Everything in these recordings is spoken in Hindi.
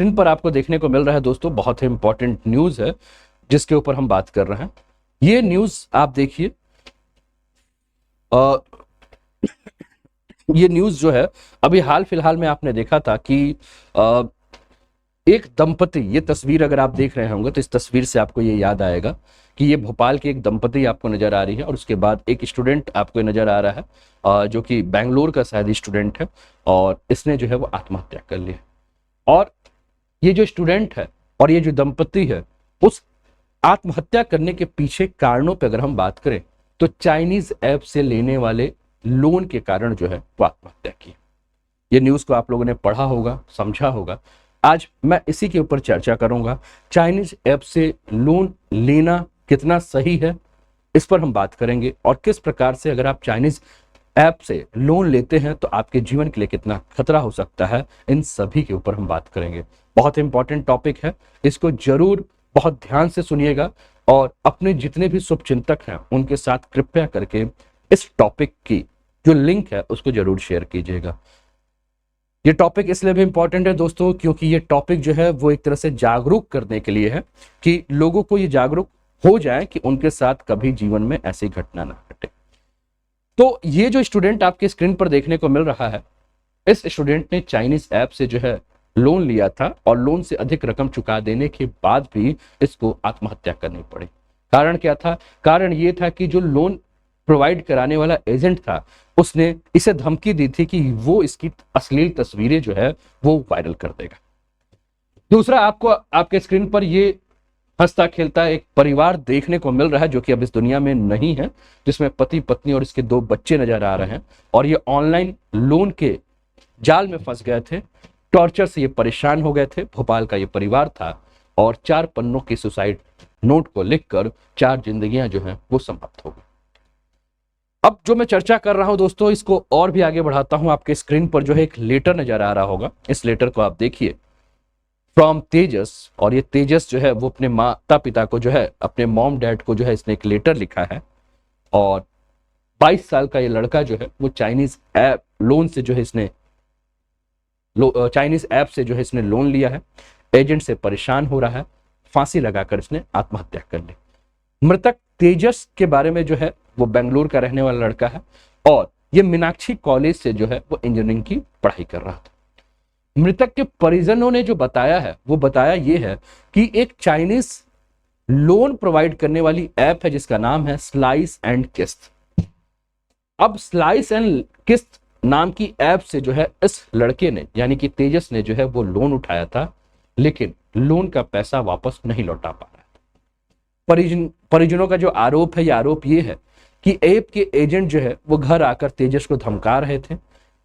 स्क्रीन पर आपको देखने को मिल रहा है दोस्तों, बहुत ही इंपॉर्टेंट न्यूज है जिसके ऊपर हम बात कर रहे हैं। ये न्यूज आप देखिए, ये न्यूज जो है अभी हाल फिलहाल में आपने देखा था कि एक दंपति, ये तस्वीर अगर आप देख रहे होंगे तो इस तस्वीर से आपको ये याद आएगा कि ये भोपाल की एक दंपति आपको नजर आ रही है और उसके बाद एक स्टूडेंट आपको नजर आ रहा है जो कि बेंगलोर का शायद स्टूडेंट है और इसने जो है वो आत्महत्या कर ली। और ये जो स्टूडेंट है और ये जो दंपति है, उस आत्महत्या करने के पीछे कारणों पर अगर हम बात करें तो चाइनीज ऐप से लेने वाले लोन के कारण जो है वो आत्महत्या की। ये न्यूज को आप लोगों ने पढ़ा होगा, समझा होगा। आज मैं इसी के ऊपर चर्चा करूंगा। चाइनीज ऐप से लोन लेना कितना सही है, इस पर हम बात करेंगे और किस प्रकार से अगर आप चाइनीज ऐप से लोन लेते हैं तो आपके जीवन के लिए कितना खतरा हो सकता है, इन सभी के ऊपर हम बात करेंगे। बहुत इंपॉर्टेंट टॉपिक है, इसको जरूर बहुत ध्यान से सुनिएगा और अपने जितने भी शुभचिंतक हैं उनके साथ कृपया करके इस टॉपिक की जो लिंक है उसको जरूर शेयर कीजिएगा। ये टॉपिक इसलिए भी इंपॉर्टेंट है दोस्तों क्योंकि ये टॉपिक जो है वो एक तरह से जागरूक करने के लिए है कि लोगों को ये जागरूक हो जाए कि उनके साथ कभी जीवन में ऐसी घटना ना घटे। तो ये जो स्टूडेंट आपके स्क्रीन पर देखने को मिल रहा है, इस स्टूडेंट ने चाइनीज ऐप से जो है लोन लिया था और लोन से अधिक रकम चुका देने के बाद भी इसको आत्महत्या करनी पड़ी। कारण क्या था? कारण ये था कि जो लोन प्रोवाइड कराने वाला एजेंट था उसने इसे धमकी दी थी कि वो इसकी अश्लील तस्वीरें जो है वो वायरल कर देगा। दूसरा, आपको आपके स्क्रीन पर ये हंसता खेलता एक परिवार देखने को मिल रहा है जो कि अब इस दुनिया में नहीं है, जिसमें पति पत्नी और इसके 2 बच्चे नजर आ रहे हैं और ये ऑनलाइन लोन के जाल में फंस गए थे। टॉर्चर से ये परेशान हो गए थे। भोपाल का ये परिवार था और 4 पन्नों के सुसाइड नोट को लिखकर 4 जिंदगियां जो हैं वो समाप्त हो गई। अब जो मैं चर्चा कर रहा हूं दोस्तों, इसको और भी आगे बढ़ाता हूं। आपके स्क्रीन पर जो है एक लेटर नजर आ रहा होगा, इस लेटर को आप देखिए, फ्रॉम तेजस। और ये तेजस जो है वो अपने माता पिता को जो है, अपने मॉम डैड को जो है इसने एक लेटर लिखा है और 22 साल का ये लड़का जो है वो चाइनीज ऐप लोन से जो है इसने चाइनीज ऐप से जो है इसने लोन लिया है, एजेंट से परेशान हो रहा है, फांसी लगाकर इसने आत्महत्या कर ली। मृतक तेजस के बारे में जो है वो बेंगलोर का रहने वाला लड़का है और ये मीनाक्षी कॉलेज से जो है वो इंजीनियरिंग की पढ़ाई कर रहा था। मृतक के परिजनों ने जो बताया है वो बताया ये है कि एक चाइनीज लोन प्रोवाइड करने वाली ऐप है जिसका नाम है स्लाइस एंड किस्त। अब स्लाइस एंड किस्त नाम की ऐप से जो है इस लड़के ने यानी कि तेजस ने जो है वो लोन उठाया था, लेकिन लोन का पैसा वापस नहीं लौटा पा रहा था। परिजनों का जो आरोप है, ये आरोप ये है कि ऐप के एजेंट जो है वो घर आकर तेजस को धमका रहे थे।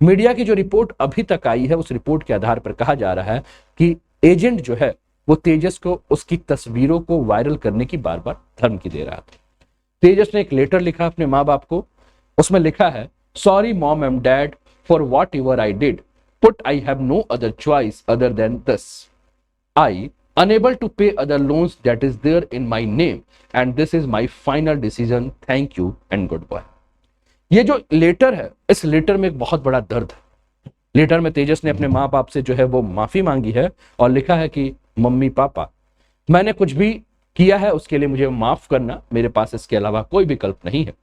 मीडिया की जो रिपोर्ट अभी तक आई है उस रिपोर्ट के आधार पर कहा जा रहा है कि एजेंट जो है वो तेजस को उसकी तस्वीरों को वायरल करने की बार बार धमकी दे रहा था। तेजस ने एक लेटर लिखा अपने माँ बाप को, उसमें लिखा है, sorry mom and dad for whatever I did, but I have no other choice other than this, I unable to pay other loans that is there in my name and this is my final decision, thank you and goodbye। ये जो लेटर है, इस लेटर में एक बहुत बड़ा दर्द है। लेटर में तेजस ने अपने माँ बाप से जो है वो माफी मांगी है और लिखा है कि मम्मी पापा, मैंने कुछ भी किया है उसके लिए मुझे माफ करना, मेरे पास इसके अलावा कोई विकल्प नहीं है।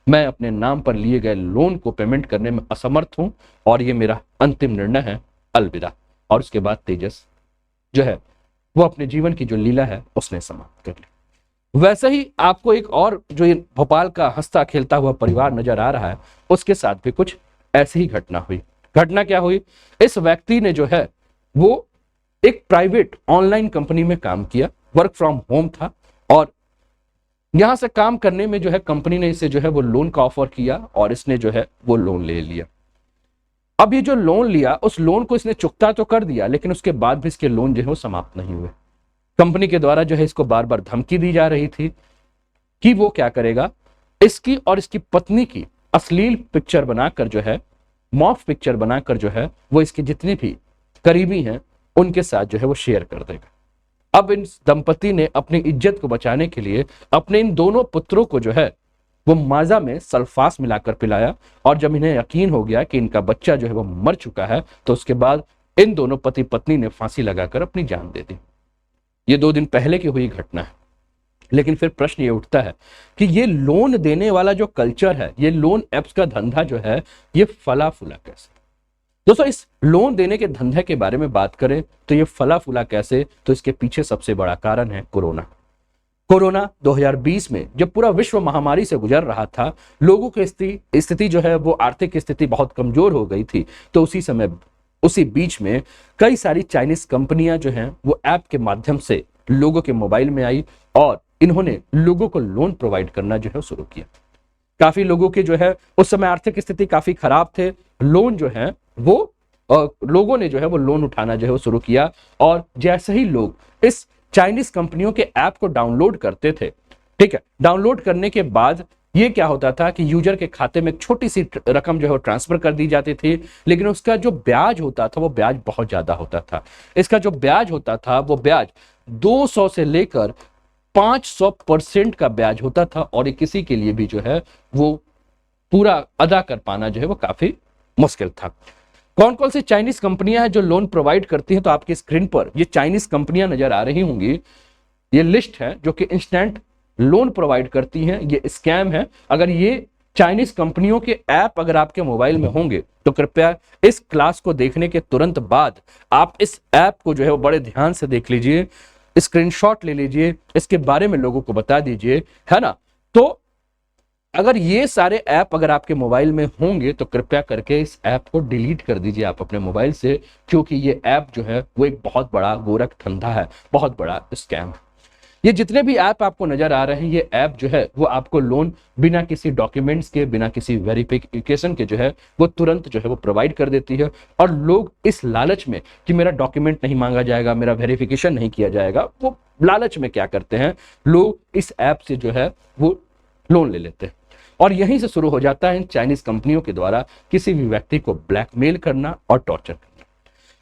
मैं अपने नाम पर लिए गए लोन को पेमेंट करने में असमर्थ हूं और ये मेरा अंतिम निर्णय है, अलविदा। और उसके बाद तेजस जो है वो अपने जीवन की जो लीला है उसने समाप्त कर ली। वैसे ही आपको एक और जो ये भोपाल का हंसता खेलता हुआ परिवार नजर आ रहा है, उसके साथ भी कुछ ऐसी ही घटना हुई। घटना क्या हुई? इस व्यक्ति ने जो है वो एक प्राइवेट ऑनलाइन कंपनी में काम किया, वर्क फ्रॉम होम था और यहां से काम करने में जो है कंपनी ने इसे जो है वो लोन का ऑफर किया और इसने जो है वो लोन ले लिया। अब ये जो लोन लिया, उस लोन को इसने चुकता तो कर दिया, लेकिन उसके बाद भी इसके लोन जो है वो समाप्त नहीं हुए। कंपनी के द्वारा जो है इसको बार बार धमकी दी जा रही थी कि वो क्या करेगा, इसकी और इसकी पत्नी की अश्लील पिक्चर बनाकर जो है, मॉफ पिक्चर बनाकर जो है वो इसके जितने भी करीबी हैं उनके साथ जो है वो शेयर कर देगा। अब इन दंपति ने अपनी इज्जत को बचाने के लिए अपने इन दोनों पुत्रों को जो है वो माजा में सल्फास मिलाकर पिलाया और जब इन्हें यकीन हो गया कि इनका बच्चा जो है वो मर चुका है तो उसके बाद इन दोनों पति पत्नी ने फांसी लगाकर अपनी जान दे दी। ये 2 दिन पहले की हुई घटना है। लेकिन फिर प्रश्न ये उठता है कि ये लोन देने वाला जो कल्चर है, ये लोन एप्स का धंधा जो है, ये फला फूला कैसे? दोस्तों, इस लोन देने के धंधे के बारे में बात करें तो ये फला फूला कैसे, तो इसके पीछे सबसे बड़ा कारण है कोरोना। कोरोना 2020 में जब पूरा विश्व महामारी से गुजर रहा था, लोगों की स्थिति जो है वो आर्थिक स्थिति बहुत कमजोर हो गई थी, तो उसी बीच में कई सारी चाइनीज कंपनियां जो हैं वो ऐप के माध्यम से लोगों के मोबाइल में आई और इन्होंने लोगों को लोन प्रोवाइड करना जो है शुरू किया। काफी लोगों के जो है उस समय आर्थिक स्थिति काफी खराब थे, लोन जो है वो लोगों ने जो है वो लोन उठाना जो है वो शुरू किया। और जैसे ही लोग इस चाइनीज कंपनियों के ऐप को डाउनलोड करते थे, ठीक है, डाउनलोड करने के बाद ये क्या होता था कि यूजर के खाते में एक छोटी सी रकम जो है वो ट्रांसफर कर दी जाती थी, लेकिन उसका जो ब्याज होता था वो ब्याज बहुत ज्यादा होता था। इसका जो ब्याज होता था वो ब्याज 200 से लेकर 500% का ब्याज होता था, और किसी के लिए भी जो है वो पूरा अदा कर पाना जो है वो काफी मुश्किल था। कौन कौन सी चाइनीज कंपनियां हैं जो लोन प्रोवाइड करती हैं, तो आपकी स्क्रीन पर ये चाइनीज कंपनियां नजर आ रही होंगी। ये लिस्ट है जो कि इंस्टेंट लोन प्रोवाइड करती हैं। ये स्कैम है। अगर ये चाइनीज कंपनियों के ऐप अगर आपके मोबाइल में होंगे तो कृपया इस क्लास को देखने के तुरंत बाद आप इस ऐप को जो है वो बड़े ध्यान से देख लीजिए, स्क्रीनशॉट ले लीजिए, इसके बारे में लोगों को बता दीजिए, है ना। तो अगर ये सारे ऐप अगर आपके मोबाइल में होंगे तो कृपया करके इस ऐप को डिलीट कर दीजिए आप अपने मोबाइल से, क्योंकि ये ऐप जो है वो एक बहुत बड़ा गोरख धंधा है, बहुत बड़ा स्कैम है। ये जितने भी ऐप आपको नजर आ रहे हैं, ये ऐप जो है वो आपको लोन बिना किसी डॉक्यूमेंट्स के, बिना किसी वेरिफिकेशन के जो है वो तुरंत जो है वो प्रोवाइड कर देती है। और लोग इस लालच में कि मेरा डॉक्यूमेंट नहीं मांगा जाएगा, मेरा वेरिफिकेशन नहीं किया जाएगा, वो लालच में क्या करते हैं, लोग इस ऐप से जो है वो लोन ले लेते हैं। और यहीं से शुरू हो जाता है इन चाइनीज कंपनियों के द्वारा किसी भी व्यक्ति को ब्लैकमेल करना और टॉर्चर करना।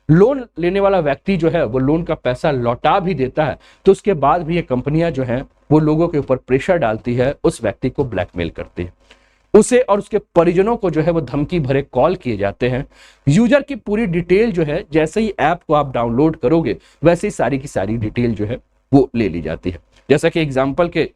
लोन लेने वाला व्यक्ति जो है वो लोन का पैसा लौटा भी देता है, तो उसके बाद भी ये कंपनियां जो हैं वो लोगों के ऊपर प्रेशर डालती है, उस व्यक्ति को ब्लैकमेल करती है, उसे और उसके परिजनों को जो है वो धमकी भरे कॉल किए जाते हैं। यूजर की पूरी डिटेल जो है, जैसे ही ऐप को आप डाउनलोड करोगे वैसे ही सारी की सारी डिटेल जो है वो ले ली जाती है। जैसा कि एग्जाम्पल के,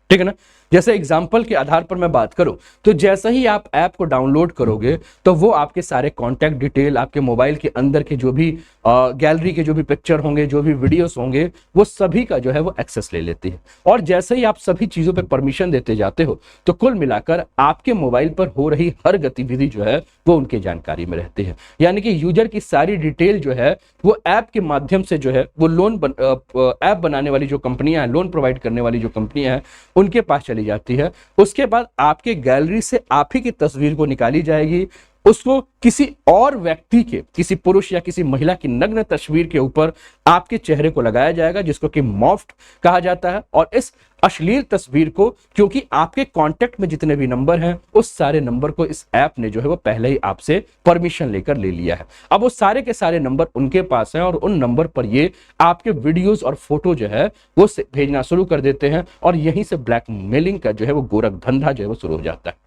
ठीक है ना, जैसे एग्जाम्पल के आधार पर मैं बात करूं तो जैसे ही आप ऐप को डाउनलोड करोगे तो वो आपके सारे कॉन्टैक्ट डिटेल, आपके मोबाइल के अंदर के जो भी गैलरी के जो भी पिक्चर होंगे, जो भी वीडियोस होंगे, वो सभी का जो है वो एक्सेस ले लेती है। और जैसे ही आप सभी चीजों पे परमिशन देते जाते हो तो कुल मिलाकर आपके मोबाइल पर हो रही हर गतिविधि जो है वो उनकी जानकारी में रहती है। यानी कि यूजर की सारी डिटेल जो है वो ऐप के माध्यम से जो है वो ऐप बनाने वाली जो कंपनियां हैं, लोन प्रोवाइड करने वाली जो कंपनियां हैं, उनके पास चली जाती है। उसके बाद आपके गैलरी से आप ही की तस्वीर को निकाली जाएगी, उसको किसी और व्यक्ति के, किसी पुरुष या किसी महिला की नग्न तस्वीर के ऊपर आपके चेहरे को लगाया जाएगा, जिसको कि मॉर्फ्ड कहा जाता है। और इस अश्लील तस्वीर को, क्योंकि आपके कांटेक्ट में जितने भी नंबर हैं उस सारे नंबर को इस ऐप ने जो है वो पहले ही आपसे परमिशन लेकर ले लिया है। अब वो सारे के सारे नंबर उनके पास हैं और उन नंबर पर ये आपके वीडियोस और फोटो जो है वो भेजना शुरू कर देते हैं, और यहीं से ब्लैकमेलिंग का जो है वो गोरख धंधा जो है वो शुरू हो जाता है।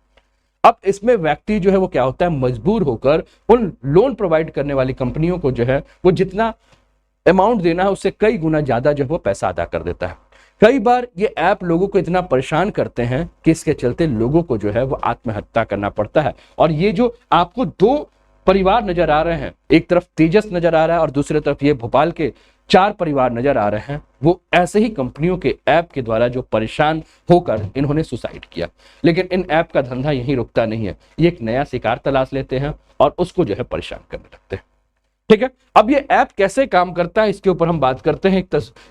अब इसमें व्यक्ति जो है वो क्या होता है, मजबूर होकर उन लोन प्रोवाइड करने वाली कंपनियों को जो है वो जितना अमाउंट देना है उससे कई गुना ज्यादा जो है वो पैसा अदा कर देता है। कई बार ये ऐप लोगों को इतना परेशान करते हैं कि इसके चलते लोगों को जो है वो आत्महत्या करना पड़ता है। और ये जो आपको 2 परिवार नजर आ रहे हैं, एक तरफ तेजस नजर आ रहा है और दूसरी तरफ ये भोपाल के 4 परिवार नजर आ रहे हैं, वो ऐसे ही कंपनियों के ऐप के द्वारा जो परेशान होकर इन्होंने सुसाइड किया। लेकिन इन ऐप का धंधा यहीं रुकता नहीं है, ये एक नया शिकार तलाश लेते हैं और उसको जो है परेशान करने लगते हैं। ठीक है, अब ये ऐप कैसे काम करता है इसके ऊपर हम बात करते हैं।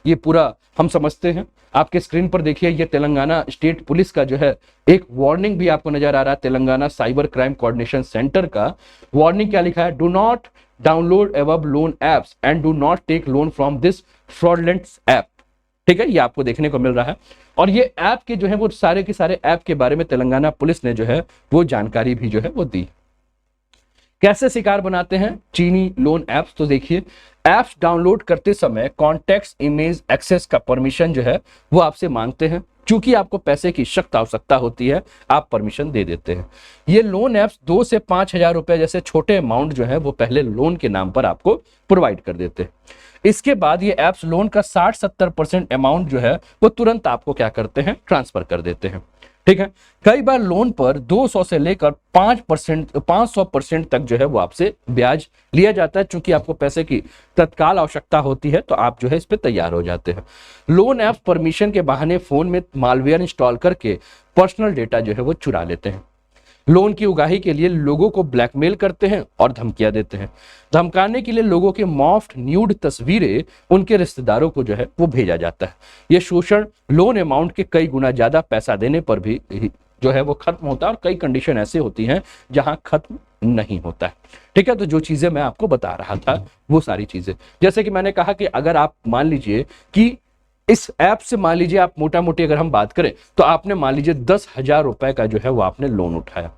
ये पूरा हम समझते हैं। आपके स्क्रीन पर देखिए, ये तेलंगाना स्टेट पुलिस का जो है एक वार्निंग भी आपको नजर आ रहा है, Telangana cyber crime coordination centre का वार्निंग क्या लिखा है, do not download above loan apps and do not take loan from this fraudulent app. ठीक है, ये आपको देखने को मिल रहा है। और ये ऐप के जो है वो सारे के सारे ऐप के बारे में तेलंगाना पुलिस ने जो है वो जानकारी भी जो है वो दी। कैसे शिकार बनाते हैं चीनी लोन ऐप्स, तो देखिए, ऐप्स डाउनलोड करते समय कॉन्टेक्स्ट इमेज एक्सेस का परमिशन जो है वो आपसे मांगते हैं। चूंकि आपको पैसे की सख्त आवश्यकता होती है, आप परमिशन दे देते हैं। ये लोन ऐप्स 2 से 5,000 रुपए जैसे छोटे अमाउंट जो है वो पहले लोन के नाम पर आपको प्रोवाइड कर देते हैं। इसके बाद ये ऐप्स लोन का 60-70% अमाउंट जो है वो तुरंत आपको क्या करते हैं, ट्रांसफर कर देते हैं। ठीक है, कई बार लोन पर 200 से लेकर 500% तक जो है वो आपसे ब्याज लिया जाता है। चूंकि आपको पैसे की तत्काल आवश्यकता होती है तो आप जो है इस पे तैयार हो जाते हैं। लोन ऐप परमिशन के बहाने फोन में मालवेयर इंस्टॉल करके पर्सनल डेटा जो है वो चुरा लेते हैं। लोन की उगाही के लिए लोगों को ब्लैकमेल करते हैं और धमकियां देते हैं। धमकाने के लिए लोगों के मॉफ्ट न्यूड तस्वीरें उनके रिश्तेदारों को जो है वो भेजा जाता है। यह शोषण लोन अमाउंट के कई गुना ज्यादा पैसा देने पर भी जो है वो खत्म होता है, और कई कंडीशन ऐसे होती हैं जहां खत्म नहीं होता है। ठीक है, तो जो चीजें मैं आपको बता रहा था वो सारी चीजें, जैसे कि मैंने कहा कि अगर आप मान लीजिए कि इस ऐप से मान लीजिए आप मोटा मोटी अगर हम बात करें तो आपने मान लीजिए 10,000 रुपए का जो है वो आपने लोन उठाया,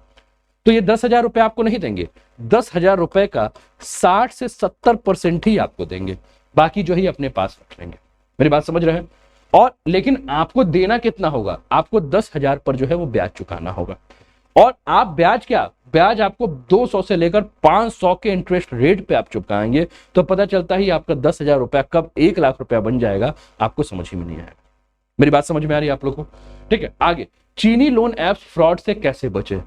तो ये 10,000 रुपए आपको नहीं देंगे। 10,000 रुपए का 60 से 70% ही आपको देंगे, बाकी जो है अपने पास रख लेंगे। मेरी बात समझ रहे हैं? और लेकिन आपको देना कितना होगा, आपको 10,000 पर जो है वो ब्याज चुकाना होगा। और आप ब्याज आपको 200 से लेकर 500 के इंटरेस्ट रेट पे आप चुकाएंगे, तो पता चलता ही आपका 10,000 रुपया कब 1,00,000 रुपया बन जाएगा, आपको समझ ही में नहीं आएगा। मेरी बात समझ में आ रही है आप लोग को? ठीक है, आगे चीनी लोन ऐप्स फ्रॉड से कैसे बचे।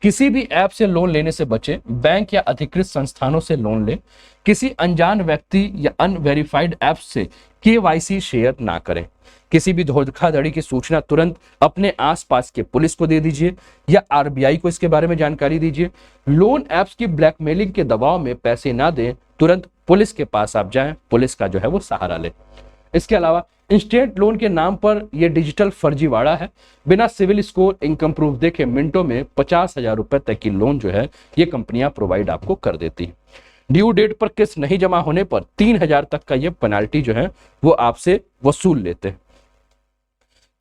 किसी भी ऐप से लोन लेने से बचे, बैंक या अधिकृत संस्थानों से लोन ले, किसी अनजान व्यक्ति या अनवेरिफाइड ऐप से KYC शेयर ना करें, किसी भी धोखाधड़ी की सूचना तुरंत अपने आसपास के पुलिस को दे दीजिए या RBI को इसके बारे में जानकारी दीजिए। लोन ऐप्स की ब्लैकमेलिंग के दबाव में पैसे ना दें, तुरंत पुलिस के पास आप जाएं, पुलिस का जो है वो सहारा लें। इसके अलावा इंस्टेंट लोन के नाम पर यह डिजिटल फर्जीवाड़ा है। बिना सिविल स्कोर, इनकम प्रूफ देखे मिनटों में 50,000 रुपए तक की लोन जो है ये कंपनियां प्रोवाइड आपको कर देती है। ड्यू डेट पर किस्त नहीं जमा होने पर 3,000 तक का ये पेनाल्टी जो है वो आपसे वसूल लेते हैं।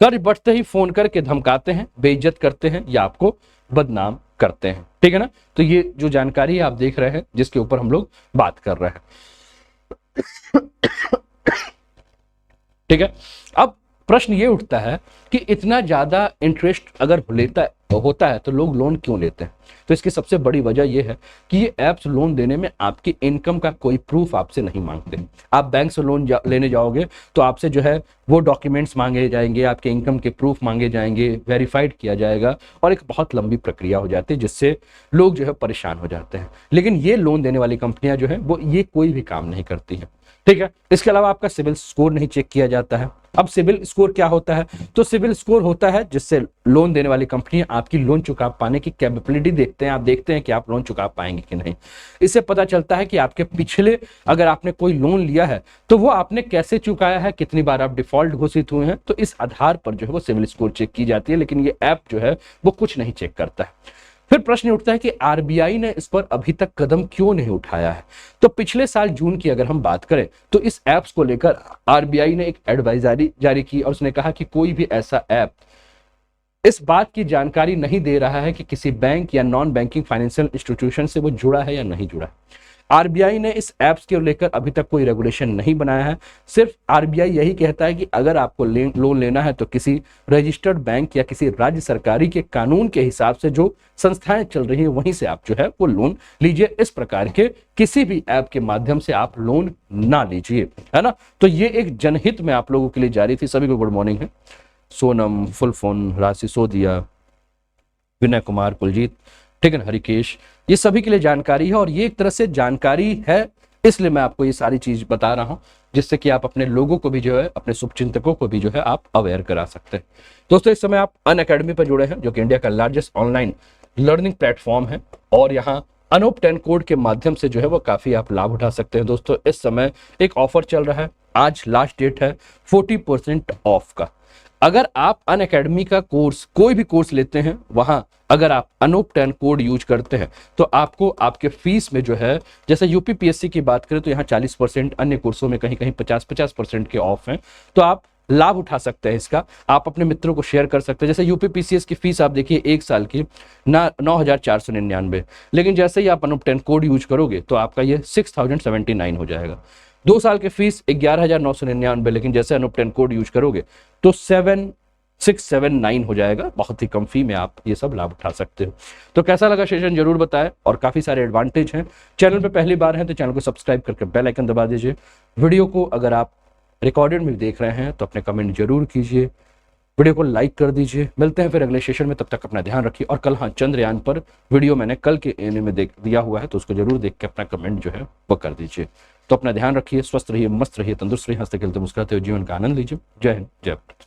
कर्ज बढ़ते ही फोन करके धमकाते हैं, बेइज्जत करते हैं या आपको बदनाम करते हैं। ठीक है ना, तो ये जो जानकारी आप देख रहे हैं जिसके ऊपर हम लोग बात कर रहे हैं। ठीक है, अब प्रश्न ये उठता है कि इतना ज्यादा इंटरेस्ट अगर होता है तो लोग लोन क्यों लेते हैं। तो इसकी सबसे बड़ी वजह यह है कि ये ऐप्स लोन देने में आपकी इनकम का कोई प्रूफ आपसे नहीं मांगते। आप बैंक से लोन लेने जाओगे तो आपसे जो है वो डॉक्यूमेंट्स मांगे जाएंगे, आपके इनकम के प्रूफ मांगे जाएंगे, वेरीफाइड किया जाएगा, और एक बहुत लंबी प्रक्रिया हो जाती है जिससे लोग जो है परेशान हो जाते हैं। लेकिन ये लोन देने वाली कंपनियां जो है वो ये कोई भी काम नहीं करती है। ठीक है, इसके अलावा आपका सिविल स्कोर नहीं चेक किया जाता है। अब सिविल स्कोर क्या होता है, तो सिविल स्कोर होता है जिससे लोन देने वाली कंपनियां आपकी लोन चुका पाने की कैपेबिलिटी देखते हैं। आप देखते हैं कि आप लोन चुका पाएंगे कि नहीं। इससे पता चलता है कि आपके पिछले अगर आपने कोई लोन लिया है तो वो आपने कैसे चुकाया है, कितनी बार आप डिफॉल्ट घोषित हुए हैं, तो इस आधार पर जो है वो सिविल स्कोर चेक की जाती है। लेकिन ये ऐप जो है वो कुछ नहीं चेक करता है। फिर प्रश्न उठता है कि RBI ने इस पर अभी तक कदम क्यों नहीं उठाया है। तो पिछले साल जून की अगर हम बात करें तो इस ऐप्स को लेकर RBI ने एक एडवाइजरी जारी की और उसने कहा कि कोई भी ऐसा ऐप इस बात की जानकारी नहीं दे रहा है कि किसी बैंक या नॉन बैंकिंग फाइनेंशियल इंस्टीट्यूशन से वो जुड़ा है या नहीं जुड़ा है। RBI ने इस ऐप्स के लेकर अभी तक कोई रेगुलेशन नहीं बनाया है। सिर्फ RBI यही कहता है कि अगर आपको लोन लेना है तो किसी रजिस्टर्ड बैंक या किसी राज्य सरकारी के कानून के हिसाब से जो संस्थाएं चल रही है वहीं से आप जो है वो लोन लीजिए। इस प्रकार के किसी भी ऐप के माध्यम से आप लोन ना लीजिए, है ना। तो ये एक जनहित में आप लोगों के लिए जारी थी। सभी को गुड मॉर्निंग है। सोनम, फुलफोन, राशि सोदिया, विनय कुमार, कुलजीत, ठीक है ना, हरिकेश, ये सभी के लिए जानकारी है। और ये एक तरह से जानकारी है इसलिए मैं आपको ये सारी चीज बता रहा हूं जिससे कि आप अपने लोगों को भी जो है, अपने शुभचिंतकों को भी जो है आप अवेयर करा सकते हैं। दोस्तों इस समय आप अनअकैडमी पर जुड़े हैं जो कि इंडिया का लार्जेस्ट ऑनलाइन लर्निंग प्लेटफॉर्म है और यहाँ अनूप 10 कोड के माध्यम से जो है वो काफी आप लाभ उठा सकते हैं। दोस्तों इस समय एक ऑफर चल रहा है, आज लास्ट डेट है 40% ऑफ का। अगर आप अनअकैडमी का कोर्स कोई भी कोर्स लेते हैं वहां अगर आप अनूप 10 कोड यूज करते हैं तो आपको आपके फीस में जो है, जैसे UPPSC की बात करें तो यहाँ 40%, अन्य कोर्सों में कहीं कहीं 50% के ऑफ हैं, तो आप लाभ उठा सकते हैं इसका। आप अपने मित्रों को शेयर कर सकते हैं। जैसे UPPCS की फीस आप देखिए एक साल की 9,499, लेकिन जैसे ही आप अनूप 10 कोड यूज करोगे तो आपका ये 6,079 हो जाएगा। 2 साल की फीस 11,999, लेकिन जैसे अनूप 10 कोड यूज करोगे तो 679 हो जाएगा। बहुत ही कम फी में आप ये सब लाभ उठा सकते हो। तो कैसा लगा सेशन जरूर बताएं, और काफी सारे एडवांटेज हैं। चैनल पे पहली बार हैं तो चैनल को सब्सक्राइब करके बेल आइकन दबा दीजिए। वीडियो को अगर आप रिकॉर्डेड में देख रहे हैं तो अपने कमेंट जरूर कीजिए, वीडियो को लाइक कर दीजिए। मिलते हैं फिर अगले सेशन में, तब तक अपना ध्यान रखिए। और कल, हाँ, चंद्रयान पर वीडियो मैंने कल के एने में देख दिया हुआ है, तो उसको जरूर देख के अपना कमेंट जो है वो कर दीजिए। तो अपना ध्यान रखिए, स्वस्थ रहिए, मस्त रहिए, तंदुरुस्त रहिए, हंसते खेलते मुस्कुराते हुए जीवन का आनंद लीजिए। जय हिंद, जय भारत।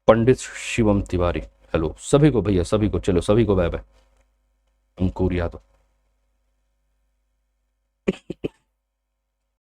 पंडित शिवम तिवारी, हेलो सभी को भैया, सभी को, चलो सभी को बाय बाय। अंकुर यादव।